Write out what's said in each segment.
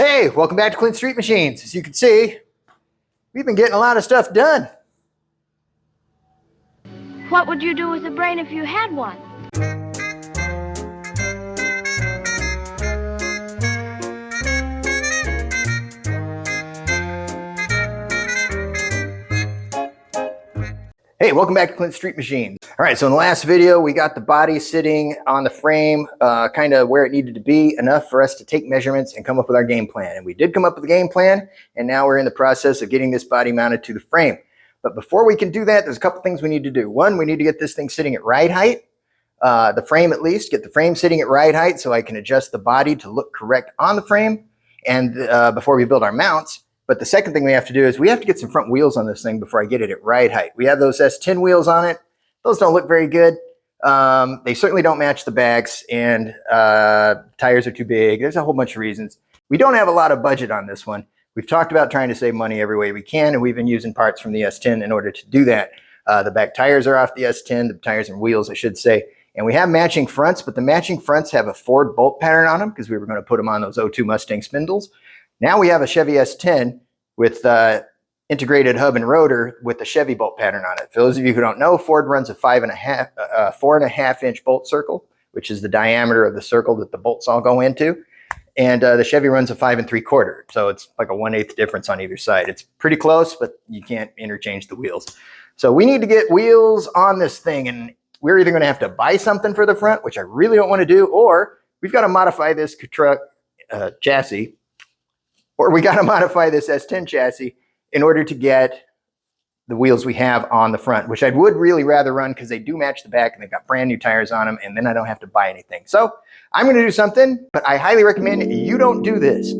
Hey, welcome back to Clint Street Machines. As you can see, we've been getting a lot of stuff done. What would you do with a brain if you had one? Hey, welcome back to Clint Street Machines. All right, so in the last video, we got the body sitting on the frame, kind of where it needed to be, enough for us to take measurements and come up with our game plan. And we did come up with a game plan, and now we're in the process of getting this body mounted to the frame. But before we can do that, there's a couple things we need to do. One, we need to get this thing sitting at ride height, the frame at least, get the frame sitting at ride height so I can adjust the body to look correct on the frame and before we build our mounts. But the second thing we have to do is we have to get some front wheels on this thing before I get it at ride height. We have those S10 wheels on it. Those don't look very good. They certainly don't match the backs, and tires are too big. There's a whole bunch of reasons. We don't have a lot of budget on this one. We've talked about trying to save money every way we can, and we've been using parts from the S10 in order to do that. The back tires are off the S10, the tires and wheels, I should say. And we have matching fronts, but the matching fronts have a Ford bolt pattern on them because we were going to put them on those 02 Mustang spindles. Now we have a Chevy S10 with integrated hub and rotor with the Chevy bolt pattern on it. For those of you who don't know, Ford runs a 4.5 inch bolt circle, which is the diameter of the circle that the bolts all go into. And the Chevy runs a 5 3/4. So it's like a 1/8 difference on either side. It's pretty close, but you can't interchange the wheels. So we need to get wheels on this thing, and we're either going to have to buy something for the front, which I really don't want to do, or we've got to modify this truck chassis, or we got to modify this S10 chassis in order to get the wheels we have on the front, which I would really rather run because they do match the back and they've got brand new tires on them, and then I don't have to buy anything. So I'm going to do something, but I highly recommend you don't do this.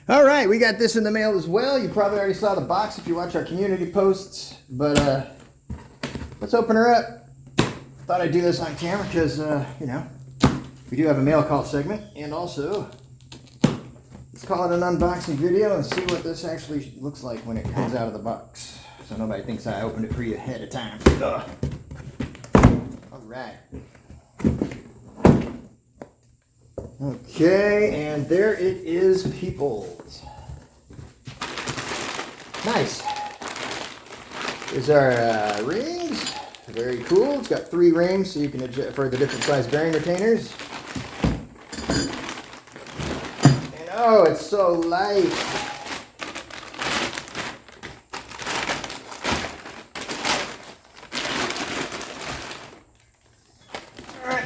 All right, we got this in the mail as well. You probably already saw the box if you watch our community posts, but let's open her up. Thought I'd do this on camera because, you know, we do have a mail call segment, and also let's call it an unboxing video and see what this actually looks like when it comes out of the box, so nobody thinks I opened it for you ahead of time. Ugh. All right. Okay, and there it is, peoples. Nice. Here's our rings. Very cool. It's got 3 rings so you can adjust for the different size bearing retainers. And oh, it's so light.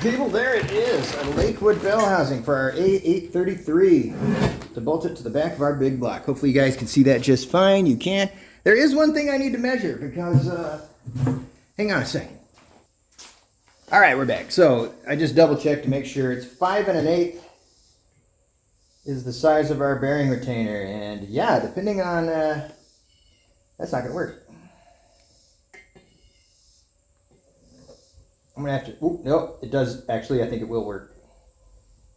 People, there it is, a Lakewood bell housing for our A833 to bolt it to the back of our big block. Hopefully you guys can see that just fine. You can. There is one thing I need to measure because, hang on a second. All right, we're back. So I just double checked to make sure it's 5 1/8 is the size of our bearing retainer. And yeah, depending on, that's not gonna work. I'm gonna have to, oop, nope, it does, actually, I think it will work.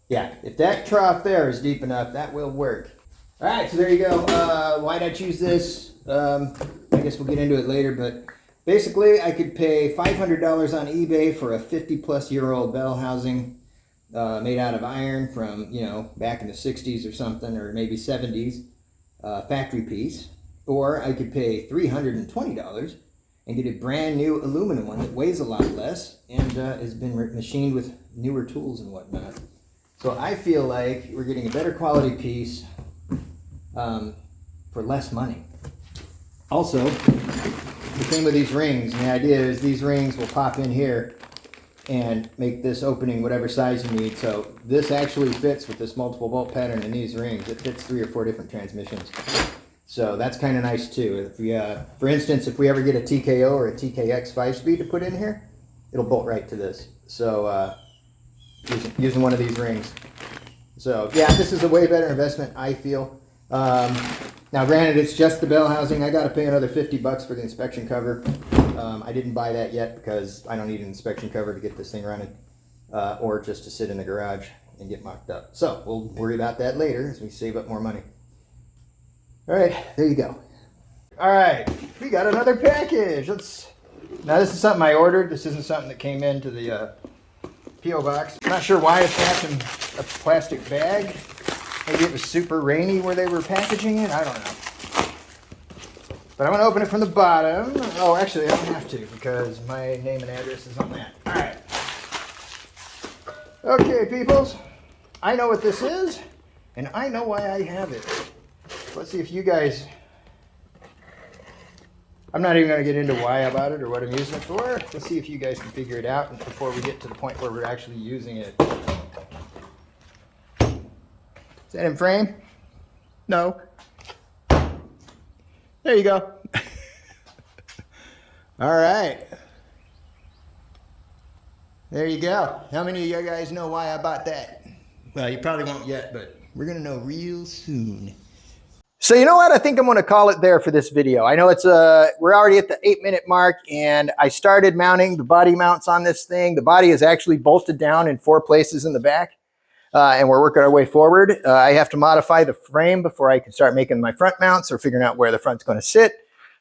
Yeah, if that trough there is deep enough, that will work. All right, so there you go. Why'd I choose this? I guess we'll get into it later, but basically I could pay $500 on eBay for a 50-plus-year-old bell housing made out of iron from, you know, back in the 60s or something, or maybe 70s, factory piece. Or I could pay $320 and get a brand new aluminum one that weighs a lot less and has been machined with newer tools and whatnot. So I feel like we're getting a better quality piece for less money. Also, the thing with these rings, and the idea is these rings will pop in here and make this opening whatever size you need. So this actually fits with this multiple bolt pattern in these rings. It fits 3 or 4 different transmissions. So that's kind of nice too. If we, for instance, if we ever get a TKO or a TKX 5-speed to put in here, it'll bolt right to this. So using one of these rings. So yeah, this is a way better investment, I feel. Now granted, it's just the bell housing. I got to pay another $50 for the inspection cover. I didn't buy that yet because I don't need an inspection cover to get this thing running, or just to sit in the garage and get mocked up. So we'll worry about that later as we save up more money. All right, there you go. All right, we got another package. Now this is something I ordered. This isn't something that came into the P.O. box. I'm not sure why it's wrapped in a plastic bag. Maybe it was super rainy where they were packaging it. I don't know. But I'm going to open it from the bottom. Oh, actually, I don't have to because my name and address is on that. All right. Okay, peoples. I know what this is, and I know why I have it. Let's see if you guys... I'm not even going to get into why about it or what I'm using it for. Let's see if you guys can figure it out before we get to the point where we're actually using it. Is that in frame? No. There you go. All right. There you go. How many of you guys know why I bought that? Well, you probably won't yet, but we're going to know real soon. So you know what? I think I'm going to call it there for this video. I know it's we're already at the 8-minute mark, and I started mounting the body mounts on this thing. The body is actually bolted down in 4 places in the back, and we're working our way forward. I have to modify the frame before I can start making my front mounts or figuring out where the front's going to sit.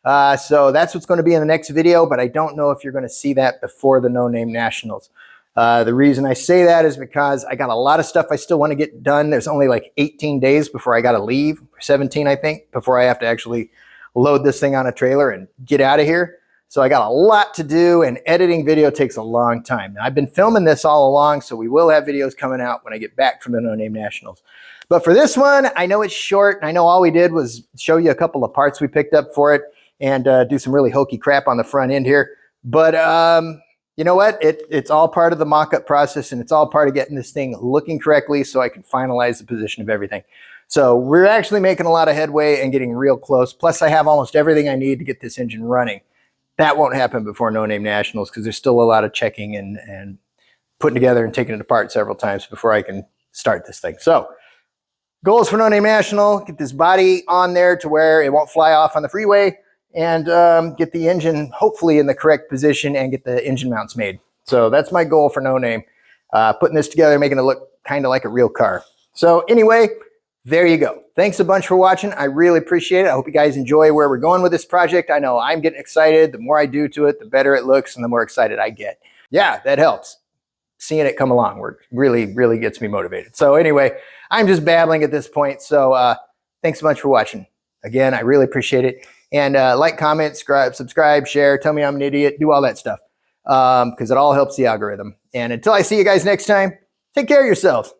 So that's what's going to be in the next video, but I don't know if you're going to see that before the No Name Nationals. The reason I say that is because I got a lot of stuff I still want to get done. There's only like 18 days before I got to leave, 17 I think, before I have to actually load this thing on a trailer and get out of here. So I got a lot to do, and editing video takes a long time. Now, I've been filming this all along, so we will have videos coming out when I get back from the No Name Nationals. But for this one, I know it's short, and I know all we did was show you a couple of parts we picked up for it and do some really hokey crap on the front end here. But you know what? It's all part of the mock-up process, and it's all part of getting this thing looking correctly so I can finalize the position of everything. So we're actually making a lot of headway and getting real close. Plus, I have almost everything I need to get this engine running. That won't happen before No Name Nationals because there's still a lot of checking and putting together and taking it apart several times before I can start this thing. So goals for No Name National, get this body on there to where it won't fly off on the freeway, and get the engine hopefully in the correct position and get the engine mounts made. So that's my goal for No Name. Putting this together, making it look kind of like a real car. So anyway, there you go. Thanks a bunch for watching. I really appreciate it. I hope you guys enjoy where we're going with this project. I know I'm getting excited. The more I do to it, the better it looks and the more excited I get. Yeah, that helps. Seeing it come along really gets me motivated. So anyway, I'm just babbling at this point. So thanks so much for watching. Again, I really appreciate it. And like, comment, subscribe, share, tell me I'm an idiot, do all that stuff. Because it all helps the algorithm. And until I see you guys next time, take care of yourselves.